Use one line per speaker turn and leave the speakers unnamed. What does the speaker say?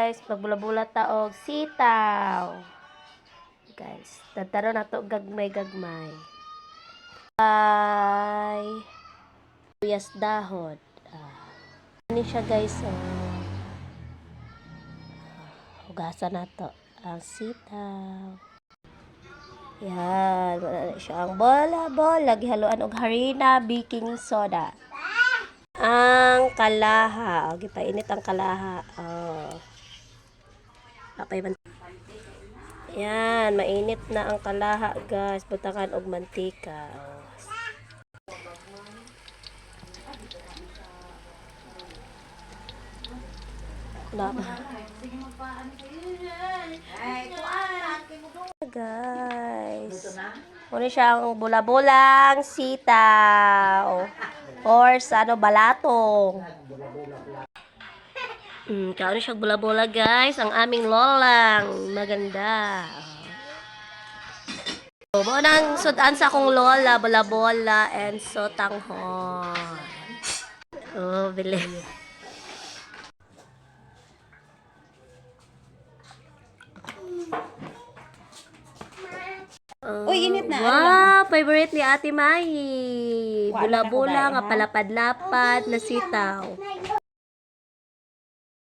guys, magbula-bula ta og sitaw. Guys, tadtaro na to gagmay-gagmay. Ay, tuyas dahon. Ini siya guys, hugasan na to ang sitaw. Yan, wala na siya ang bola-bola. Gihaluan og harina, baking soda. Ang kalaha. O, gipainit ang kalaha. Yan, mainit na ang kalaha, guys. Butangan og mantika. Guys. Muna siya ang bula-bulang sitaw. Or sa balatong. Kaon siya bula-bula guys. Ang aming lolang. Maganda. Mo nang sudan sa akong lola, bula-bula and sotanghon. Oh, bili.
Uy, init na.
Wow, favorite ni Ate Mai. Bula-bula nga palapad-lapad na sitaw.